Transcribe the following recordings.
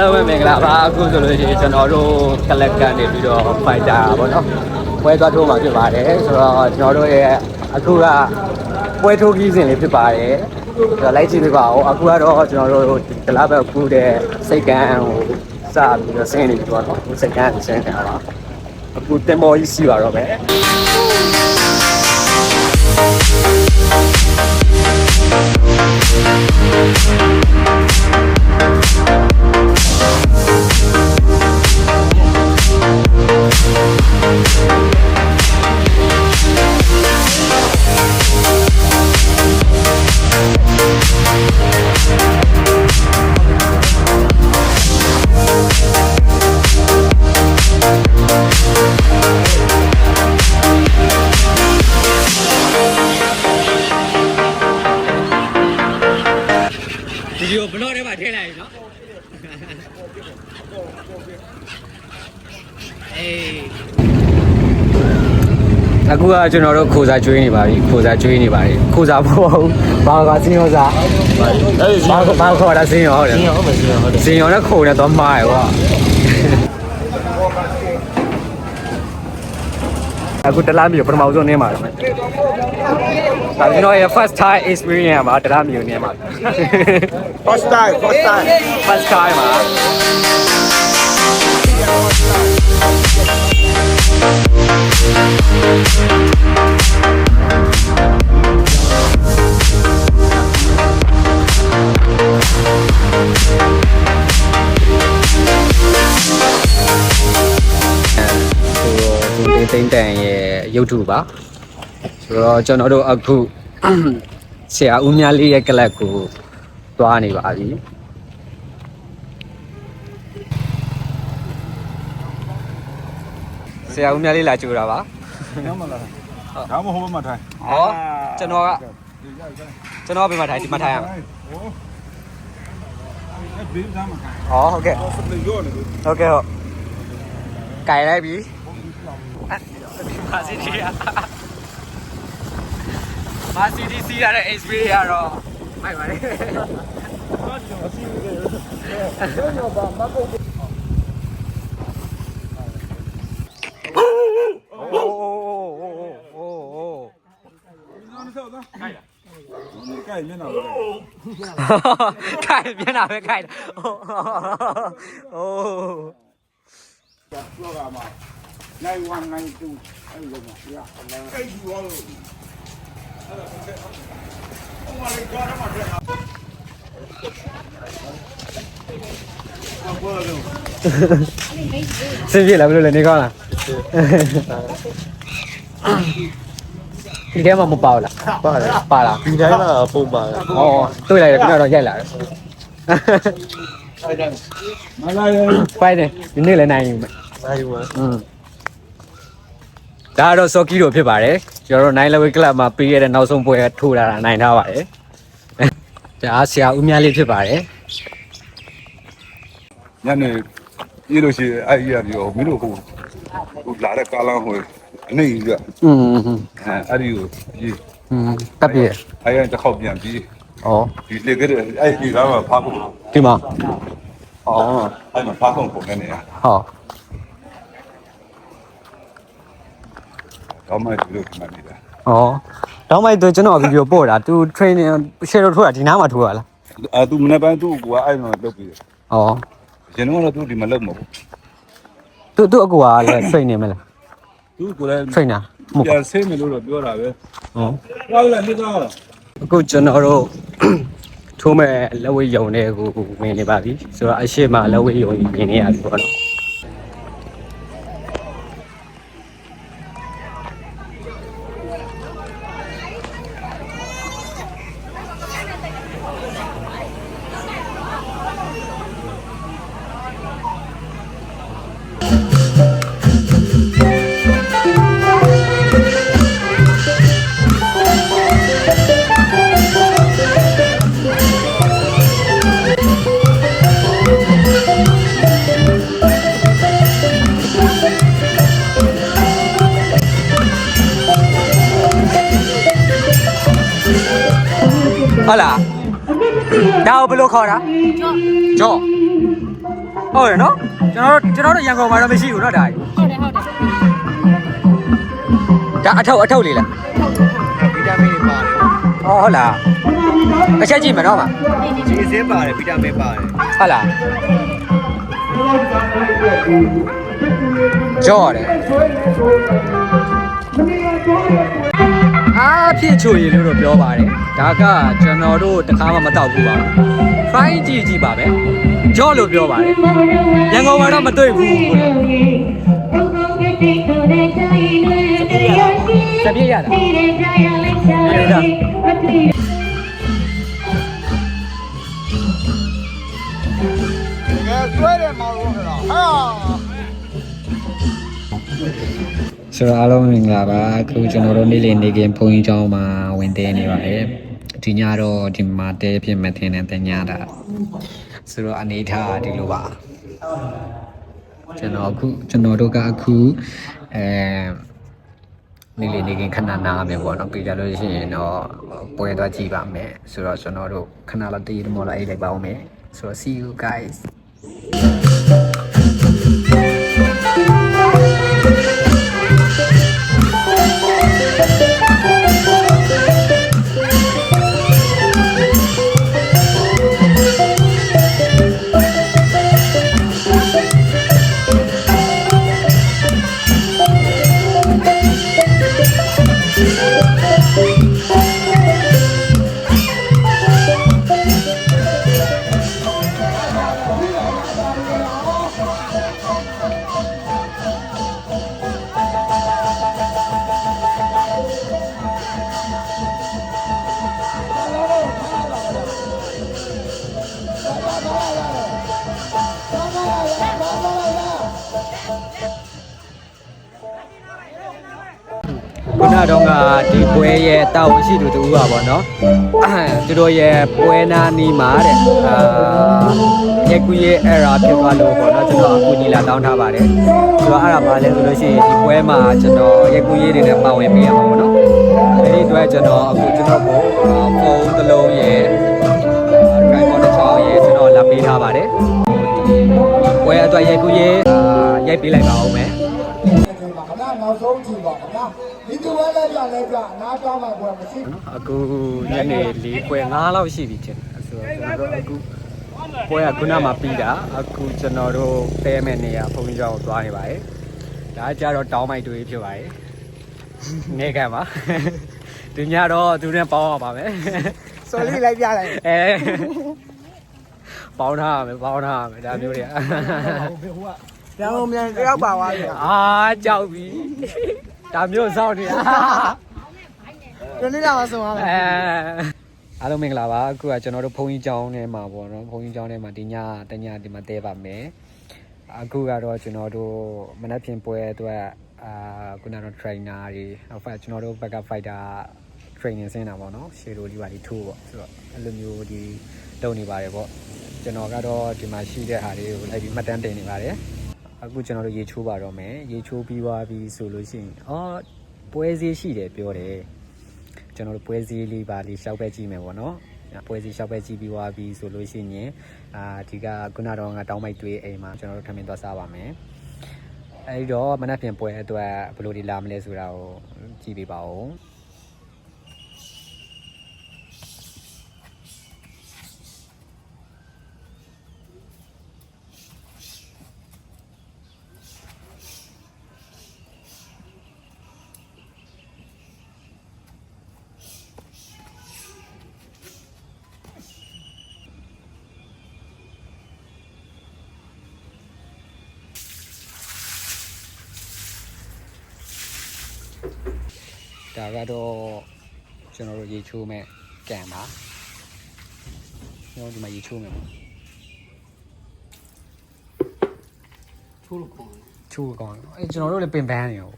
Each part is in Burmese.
လုံးပဲမင်္ဂလာပါအခုဆိုလို့ရှိရင်ကျွန်တော်တို့ကလပ်ကန်နေပြီးတော့ဖိုက်တာပေါ့နော်ပွဲသွားထိုးမှာဖြစ်ပါတယ်ဆိုတော့ကျွန်တော်တို့ရဲ့အခုကပွဲထိုးကြီးစဉ်လေးဖြစ်ပါတယ်ဆိုတော့လိုက်ကြည့်ပြပါဦးအခုကတော့ကျွန်တော်တို့ဒီကလပ်ဘက်ကူးတဲ့စိတ်ကန်းဟိုစပြီးတော့ဆင်းနေပြီပေါ့နော်စိတ်ကန်းဆင်းနေတာပါအခုတင်မော်ကြီးစီပါတော့ပဲဒီဘလော့ထဲမှာထည့်လိုက်နော်အေးအခုကကျွန်တော်တို့ခိုးစားကျွေးနေပါပြီခိုးစားကျွေးနေပါပြီခိုးစားဖို့ဘာကစင်းရောစားအဲ့ဘာခေါ်တာစင်းရောဟုတ်တယ်စင်းရောဟုတ်တယ်စင်းရောနဲ့ခိုးနေတော့မှားရကွာအခုတလားမျိုးပထမဆုံးနေမှာတော့ဒါကျွန်တော်ရဲ့ first time experience မှာတလားမျိုးနေမှာ first time ပါတင်းတန်ရဲ့ရုပ်ထုပါဆိုတော့ကျွန်တော်တို့အခုဆရာဦးမြလေးရဲ့ကလပ်ကိုသွားနေပါပြီဆရာဦးမြလေးလာကြိုတာပါညမလားဒါမှဟိုဘက်မှာထိုင်ဟောကျွန်တော်ဘယ်မှာထိုင်ဒီမှာထိုင်ရမှာဘေးသားမှာထိုင်ဟောဟုတ်ကဲ့ဟုတ်ကဲ့ဟုတ်ไก่လိုက်ပြီမာစီတီစီရတဲ့ experience ကတော့မိုက်ပါလေကိုင်မျက်နှာပဲကိုင်โอ้ပြောတာမှာ9192အဲ့လိုမှာရအဲ့ဒီရောလို့အဲ့ဒါဟိုမှာလေကားမှာတဲ့စင်ပြေလားဘယ်လိုလဲနေကောင်းလားဒီထဲမှာမပါဘူးလားပါလားဒီတိုင်းကပုံပါတယ်ဩတွေ့လိုက်တယ်ခုနကတော့ရိုက်လာတယ်မလာရဖိုင်တယ်ဒီနေ့လည်းနိုင်ယူမယ်နိုင်ပါဒါကတော့စော်ကီတို့ဖြစ်ပါတယ်ကျွန်တော်တို့9 level club မှာပေးရတဲ့နောက်ဆုံးပွဲထိုးလာတာနိုင်ထားပါတယ်ဒါဆရာဦးမြလေးဖြစ်ပါတယ်ညနေပြေးလို့ရှိရင်အဲ့ဒီရပြောမင်းတို့ဟိုလာတဲ့ကားလမ်းဟိုအနေကြီးကအဲ့ဒီကိုပြေးတက်ပြေးအဲ့ရတစ်ခေါက်ပြန်ပြေးဩဒီလေကတဲ့အဲ့ဒီကမှဖားဖို့ဒီမှာဩအဲ့မှာဖားဖို့ပုံနေရဟောတော့မှဒီလိုခဏနေတာဩတော့မှကျွန်တော်ဗီဒီယိုပို့တာသူ training share ထိုးတာဒီနားမှာထိုးရလားသူမနေ့ပိုင်းသူ့ကအဲ့မှာလုပ်ပြီးဩကျွန်တော်ကတော့သူဒီမှာလုပ်မှာသူအကူကလည်း train နေမလားသူကိုလည်း trainer ပြန်ဆင်းမယ်လို့တော့ပြောတာပဲဟောဟုတ်လားမိသားအခုကျွန်တော်တို့ထိုးမဲ့လက်ဝဲယုံတွေကိုဝင်နေပါပြီဆိုတော့အရှိမလက်ဝဲယုံမြင်နေရပြီပေါ့နော်ဟုတ်လားဒါကိုဘယ်လိုခေါ်တာကြော့ ဟုတ်တယ်နော်ကျွန်တော်တို့ရန်ကုန်မှာတော့မရှိဘူးနော်ဒါကြီး ဟုတ်တယ်ဟုတ်တယ် ဒါအထောက်လေးလား ဗီတာမင်တွေပါတယ် အော်ဟုတ်လားတစ်ချက်ကြည့်မယ်နော်ပါ ဒီစင်းပါတယ်ဗီတာမင်ပါတယ် ဟုတ်လားကြော်ရတယ်အားဖြစ်ချိုရည်လို့တော့ပြောပါတယ်ဒါကကျွန်တော်တို့တခါမှမတောက်ဘူးပါ fry ကြည့်ပါပဲကြော့လို့ပြောပါတယ်ရန်ကုန်မှာတော့မတွေ့ဘူးစပြည့်ရတာဆွဲတယ်မောင်လို့ကတော့ဟာ ဆိုတော့အားလုံးမင်္ဂလာပါအခုကျွန်တော်တို့နေ့လည်နေခင်ဘုန်းကြီးကျောင်းမှာဝင်တဲနေပါတယ်ဒီညတော့ဒီမှာတဲဖြစ်မဲ့ထင်းနဲ့တညတာဆိုတော့အနေထားဒီလိုပါကျွန်တော်တို့ကအခုနေ့လည်နေခင်ခဏနားမယ်ပေါ့နော်ပြီးကြလို့ရှိရင်တော့ပွဲသွားကြည့်ပါမယ်ဆိုတော့ကျွန်တော်တို့ခဏလောက်တည်ရမော်လာအိတ်လိုက်ပါအောင်မယ်ဆိုတော့ see you guys ခုနတော့ကဒီပွဲရဲ့တာဝန်ရှိသူတူပါဗောနော်သူတို့ရဲ့ပွဲနာနီးမှာတဲ့ရက်ကူရဲ့ error ဖြစ်သွားလို့ဗောနော်ကျွန်တော်အခုညီလာတောင်းထားပါတယ်ဆိုတော့အဲ့ဒါပါလဲဆိုလို့ရှိရင်ဒီပွဲမှာကျွန်တော်ရက်ကူရဲ့တွေနဲ့ပါဝင်ပေးရမှာဗောနော်အဲဒီအတွက်ကျွန်တော်အခုကျွန်တော်ကိုဖုန်းတစ်လုံးရဲ့ tripod တစ်ချောင်းရဲ့ကျွန်တော်လာပေးထားပါတယ်ပွဲအတွက်ရက်ကူရဲ့ရိုက်ပေးလိုက်ပါဦးမယ်နောက်ဆုံးကြည့်ပါခင်ဗျာဒီသူပဲလဲပြနားတောင်းမှာပွဲမရှိ အခုညနေ4ပွဲ5လောက်ရှိပြီထင်တယ်ဆိုတော့ကျွန်တော်တို့အခုပွဲကခုနမှပြီးတာအခုကျွန်တော်တို့ပဲမဲ့နေရဘုံကြီးကျောင်းကိုသွားနေပါတယ်ဒါကြတော့တောင်းမိုက်တွေဖြစ်ပါတယ်နေကမှာဒီညတော့သူနဲ့ပေါင်းရပါမယ် စော်လေးလိုက်ပြလိုက်ပေါင်းထားရမယ်ဒါမျိုးတွေက ပြန်လို့မြန်တယောက်ပါသွားပြီ ကြောက်ပြီဒါမျိုးစောင့်နေတာ ဒီနေ့တော့ဆုံးသွားမယ်အားလုံးမင်္ဂလာပါအခုကကျွန်တော်တို့ဘုန်းကြီးကျောင်းထဲမှာပေါ့နော်ဘုန်းကြီးကျောင်းထဲမှာဒီညတညဒီမှာတဲပါမယ်အခုကတော့ကျွန်တော်တို့မနက်ဖြန်ပွဲအတွက်ခုနကတော့ trainer တွေဟုတ်ကျွန်တော်တို့ဘက်က fighter training ဆင်းတာပေါ့နော်ရှေ့လိုဒီပါဒီထိုးပေါ့ဆိုတော့အဲ့လိုမျိုးဒီလုပ်နေပါတယ်ပေါ့ကျွန်တော်ကတော့ဒီမှာရှိတဲ့ဟာတွေကိုလိုက်ပြီးမှတ်တမ်းတင်နေပါတယ်အခုကျွန်တော်တို့ရေချိုးပါတော့မယ်ရေချိုးပြီးသွားပြီဆိုလို့ရှိရင်ပွဲစည်းရှိတယ်ပြောတယ်ကျွန်တော်တို့ပွဲစည်းလေးပါလေးရှောက်ပဲကြည့်မယ်ပေါ့နော်ပွဲစည်းရှောက်ပဲကြည့်ပြီးသွားပြီဆိုလို့ရှိရင်ဒီကခုနတော့ငါတောင်းမိုက်တွေးအိမ်မှာကျွန်တော်တို့ထမင်းသွားစားပါမယ်အဲဒီတော့မနက်ဖြန်ပွဲအတွက်ဘယ်လိုဒီလာမလဲဆိုတာကိုကြည့်ပေးပါဦးဒါကတော့ကျွန်တော်တို့ရေချိုးမဲ့ကန်ပါကျွန်တော်ဒီမှာရေချိုးမယ်ချိုးလို့ကောင်းတယ်ကျွန်တော်တို့လည်းပင်ပန်းနေရော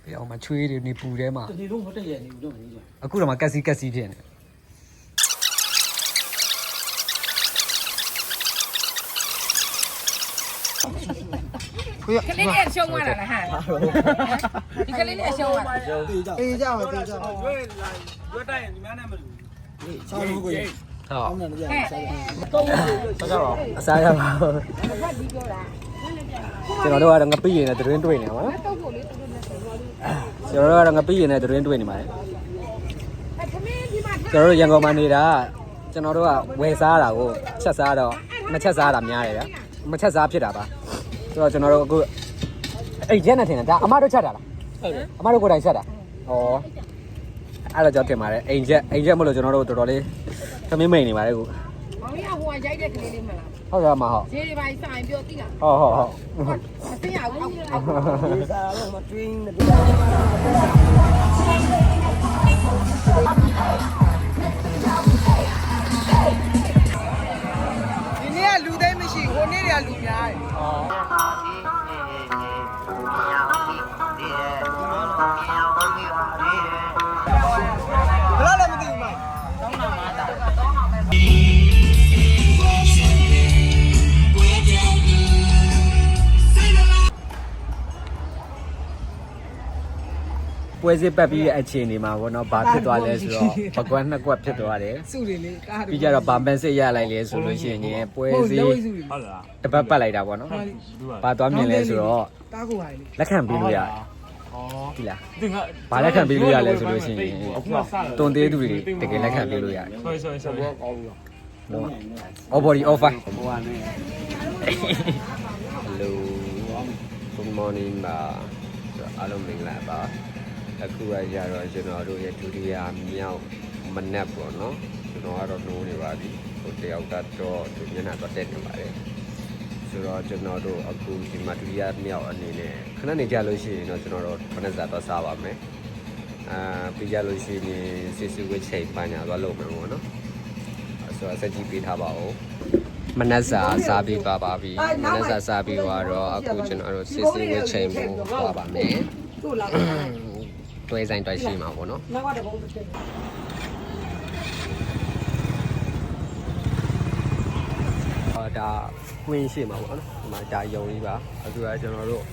ပြီးအောင်မချွေးတွေနေပူထဲမှာဒီလုံးမတက်ရနေဘူးတော့နေကြအခုတော့မှကက်စီဖြစ်နေကလေးနဲ့ရှုံးသွားတာလားဟာဒီကလေးနဲ့ရှုံးသွားတာ အေးကြမယ်ရွက်တိုက်ရင်ဒီများနဲ့မတူဘူးချောင်းလို့ကို အစားရပါဘူးကျွန်တော်တို့ကတော့ငပိရင်နဲ့သတင်းတွေ့နေပါနော်ကျွန်တော်တို့ကတော့ငပိရင်နဲ့သတင်းတွေ့နေပါတယ်ကျွန်တော်တို့ရန်ကုန်မှာနေတာကျွန်တော်တို့ကဝယ်စားတာကိုချက်စားတော့မချက်စားတာများတယ်ဗျမချက်စားဖြစ်တာပါဆိုတော့ကျွန်တော်တို့အခုအဲ့ရက်နဲ့ထင်တယ်ဒါအမတို့ချက်တာလားအမတို့ကိုယ်တိုင်ချက်တာဩအဲ့တော့ကြောက်တင်ပါတယ်အိမ်ချက်မလို့ကျွန်တော်တို့တော်တော်လေးသမင်းမိန်နေပါတယ်အခု မောင်လေးကဟိုကရိုက်တဲ့ကလေးလေးမလား ဟုတ်ကဲ့မဟုတ် ဈေးတွေပိုင်းဆိုင်ပြောသိလား ဟုတ်အသိရအောင်အောက်ဒီနေ့ကလူသိမ်းမရှိဟိုနေ့တွေကလူများတယ်ဘယ်လိုလဲမသိဘူးမို့ ပွဲစစ်ပတ်ပြီးတဲ့အချိန်ဒီမှာဗောနော်ဘာဖြစ်သွားလဲဆိုတော့ပကွက်နှစ်ကွက်ဖြစ်သွားတယ် စုတွေလေကားတွေ ပြီးကြတော့ဗာမန်စစ်ရလိုက်လေဆိုလို့ရှိရင်ပွဲစစ်တပတ်ပတ်လိုက်တာဗောနော်ဘာသွားမြင်လဲဆိုတော့ ကားကိုပါလေ လက်ခံပေးလို့ရတယ်ဒီလားဘာလက်ခံပေးလို့ရလဲဆိုလို့ရှိရင်တွန်သေးသူတွေတကယ်လက်ခံပေးလို့ရတယ်အော်ဘော်ဒီအော်ဖာ Hello Good morning ပါအားလုံးမင်္ဂလာပါအခုကကြတော့ကျွန်တော်တို့ရဲ့ဒုတိယမြောက်မနက်ပေါ့နော်ကျွန်တော်ကတော့နိုးနေပါပြီဟိုတယောက်ကတော့သူမျက်နှာတော့တက်နေပါတယ်ဆိုတော့ကျွန်တော်တို့အခုဒီမှာဒုတိယမြောက်အနေနဲ့ခဏနေကြလို့ရှိရင်တော့ကျွန်တော်တို့ခဏစားတော့စားပါမယ်ပြီးကြလို့ရှိရင်စစ်စစ်ဝစ်ချိန်ပညာတော့လုပ်မယ်ပေါ့နော်ဆိုတော့စက်ကြီးပေးထားပါဦးမနက်စာစားပြီးပါပါပြီမနက်စာစားပြီးတော့အခုကျွန်တော်တို့စစ်စစ်ဝစ်ချိန်မှုပါပါမယ်တွဲဆိုင်တွဲရှိမှာပေါ့နော်ဒါကွင်းရှိမှာပေါ့နော်ဒီမှာဒါယုံကြီးပါအခုကကျွန်တော်တို့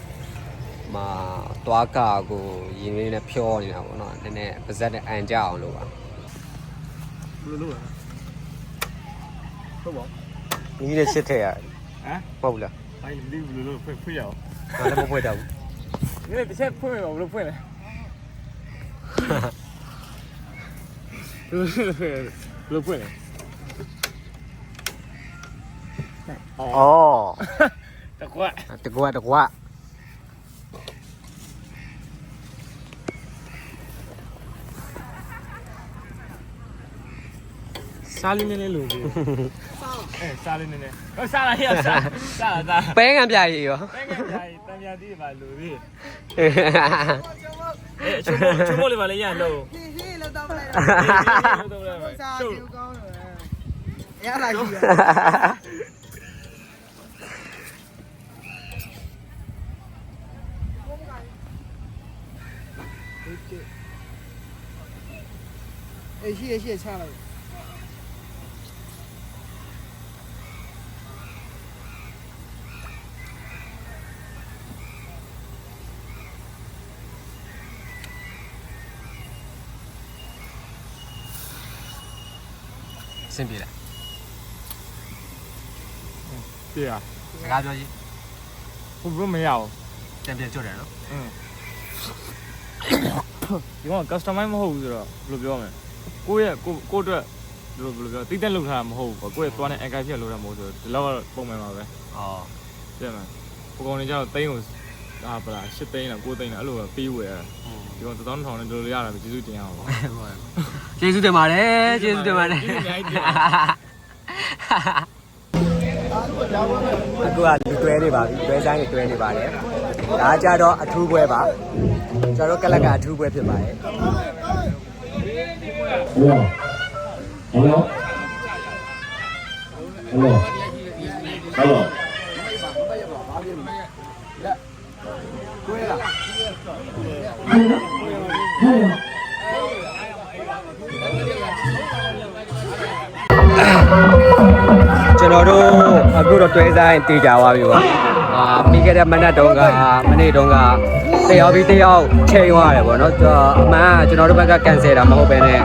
မှာသွားကာကိုရင်းရင်းနဲ့ဖြောနေတာပေါ့နော်နည်းနည်းပါဇက်နဲ့အန်ကြအောင်လို့ပါဘယ်လိုလုပ်လဲဟုတ်ပါဘူးကြီးနဲ့ရှစ်ထည့်ရတယ်ဟမ်ဟုတ်လားဘာလို့မသိဘူးလို့ဖွင့်ရအောင်ဒါလည်းမဖွင့်တော့ဘူးဒီတစ်ချက်ဖွင့်ရအောင်ဘယ်လိုဖွင့်လဲဘယ်လိုဖွင့်လဲအော်တကွက်စားလေးနည်းနည်းလို့စားလေးနည်းနည်းဟောစားလာရစားပဲငံပြရည်ရောပဲငံပြရည်တန်ပြတီးပါလို့ဒီချိုးမို့လေးပါလေရလို့ဟေးလောက်တော့လိုက်တော့စားကြည့်ကောင်းတယ်ရလာကြီးအေးရှိချလိုက်အဆင်ပြေလားပြေရစကားပြောကြီးဘုမရအောင်ပြန်ကြွတယ်နော်ဒီကောင် customer မဟုတ်ဘူးဆိုတော့ဘယ်လိုပြောမလဲကိုယ့်အတွက်ဘယ်လိုပြောတိတက်လောက်ထားတာမဟုတ်ဘူးကိုယ့်ရဲ့သွားတဲ့အန်ကိုက်ဖြစ်လို့တာမဟုတ်ဆိုဒီလောက်ကတော့ပုံမှန်ပါပဲပြန်မယ်ပုံကောင်တွေကျတော့သိန်းကိုပလား8သိန်းလား9သိန်းလားအဲ့လိုပဲပေးဝယ်ရတယ်ဒီကောင်1000ထောင်နဲ့တို့လိုရတာပဲကျေးဇူးတင်ရအောင်ပါကျေးဇူးတင်ပါတယ်ကျေးဇူးတင်ပါတယ်အခုကလူတွဲနေပါပြီတွဲဆိုင်တွေတွဲနေပါတယ်ဒါကြတော့အထူးပွဲပါကျွန်တော်တို့ကလပ်ကအထူးပွဲဖြစ်ပါတယ်ကျွန်တော်တို့အခုတော့တွဲဆိုင်တေးကြသွားပြီပါ ပြီးခဲ့တဲ့မနေ့တုန်းကတယောက်ပြီးတယောက်ချိန်သွားတယ်ပေါ့နော်အမှန်ကကျွန်တော်တို့ဘက်က cancel တာမဟုတ်ဘဲနဲ့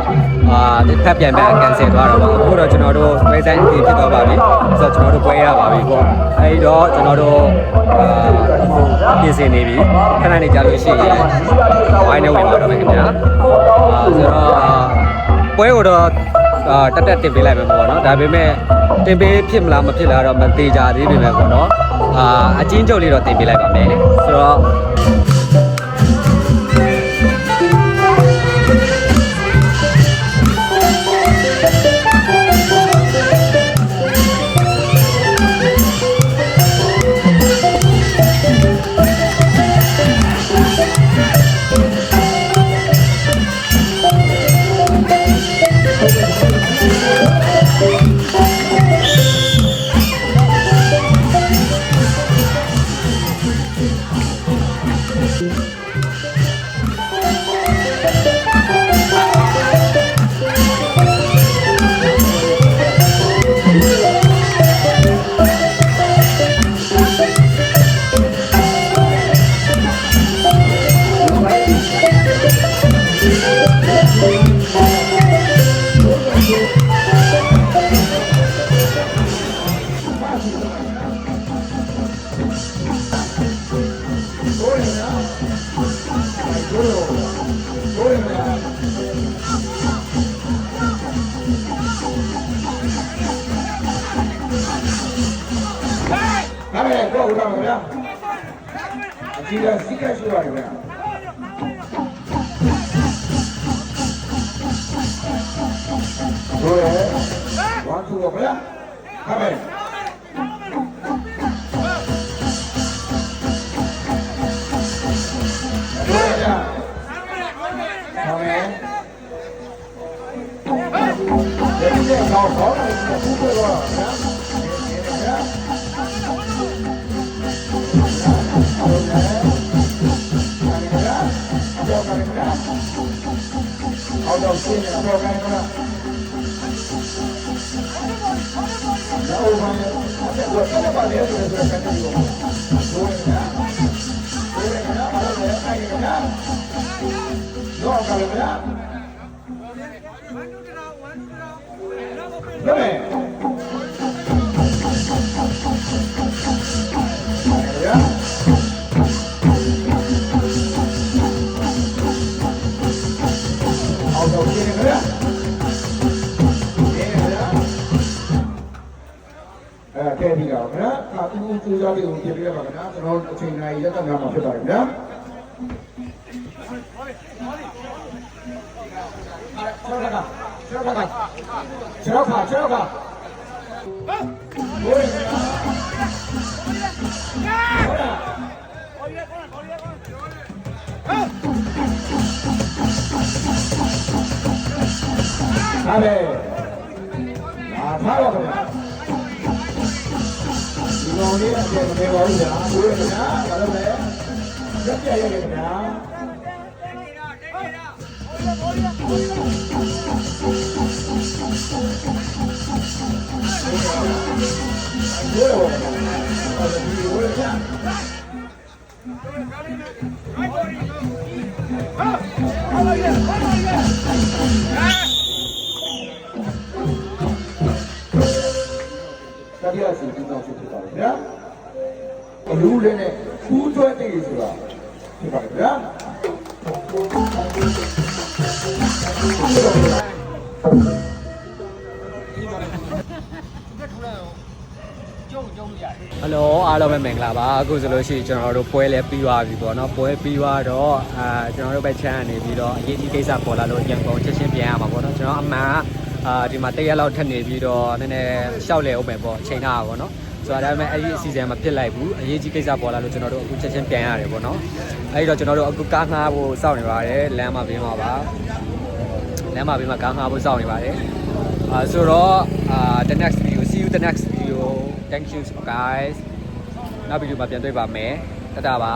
ဖက်ပြန်cancel သွားတော့ပါအခုတော့ကျွန်တော်တို့ပွဲဆိုင်အဖြစ်ဖြစ်သွားပါပြီဆိုတော့ကျွန်တော်တို့ပွဲရပါပြီပေါ့အဲဒီတော့ကျွန်တော်တို့ပြင်ဆင်နေပြီခဏနေကြလို့ရှိရင်ဝိုင်းနေဝင်ပါတော့မယ်ခင်ဗျာဆိုတော့ပွဲကိုတော့တက်တင်ပေးလိုက်မယ်ပေါ့နော်ဒါပေမဲ့တင်ပေးဖြစ်မလားမဖြစ်လားတော့မသေးကြသေးပြီပဲပေါ့နော်အချင်းချုပ်လေးတော့တင်ပေးလိုက်ပါမယ်ဆိုတော့ ဒါပဲတော့ဦးတော်ဗျာအကြီးကစီးကရှိပါတယ်ဗျာတို့ရဲ့ဝါသူတော့ဗျာဒါပဲတို့ရဒါပဲဒီကတော့ခေါင်းနဲ့ပူပေါ်တော့ဗျာအော်တော့ရှင်းနေတော့ခိုင်းတော့နောက်ပိုင်းအဲ့ဒါတော့ပါလေဆိုတော့ကန်တယ်လို့ဆိုနေတာဘာလို့လဲအဲ့ဒါတော့ကလည်းဗျာဘယ်တော့ရှင်းနေကြလားကဲဒီတော့ဗျာအခုကျူးစားလေးကိုပြင်ပြရပါခင်ဗျာကျွန်တော်အချိန်နိုင်ရက်တော့မှာဖြစ်ပါတယ်ဗျာကျောက်ခါဘိုးဒါပဲထားပါခင်ဗျာဒီကောင်လေးအကျယ်မနေပါဘူးဗျာဘိုးရခင်ဗျာဘာလို့လဲရက်ပြရက်ခင်ဗျာဘိုးရောဒီဘိုးရခင်တရားစီပြီးတော့ဖြစ်ပါတယ်ဗျာအလူလေးနဲ့ဖူးသွဲတည်ဆိုတာဖြစ်ပါတယ်ဗျာဟယ်လိုအားလုံးပဲမင်္ဂလာပါအခုဆိုလို့ရှိရင်ကျွန်တော်တို့ပွဲလဲပြီးသွားပြီပေါ့နော်ပွဲပြီးသွားတော့ကျွန်တော်တို့ပဲချမ်းနေပြီးတော့အရေးကြီးကိစ္စပေါ်လာလို့ရန်ကုန်ချက်ချင်းပြန်ရမှာပေါ့နော်ကျွန်တော်အမှန်ဒီမှာတရက်လောက်ထပ်နေပြီးတော့နည်းနည်းရှောက်လဲအောင်ပဲပေါ့ချိန်ထားတာပေါ့နော်ဆိုတော့ဒါပေမဲ့အဲ့ဒီအစီအစဉ်မဖြစ်လိုက်ဘူးအရေးကြီးကိစ္စပေါ်လာလို့ကျွန်တော်တို့အခုချက်ချင်းပြန်ရတယ်ပေါ့နော်အဲ့ဒီတော့ကျွန်တော်တို့အခုကားငှားဖို့စောင့်နေပါတယ်လမ်းမှာဘေးမှာပါလမ်းမှာဘေးမှာကားငှားဖို့စောင့်နေပါတယ်ဆိုတော့the next video see you the next video thank you guys နောက်ဗီဒီယိုမှာပြန်တွေ့ပါမယ်တတာပါ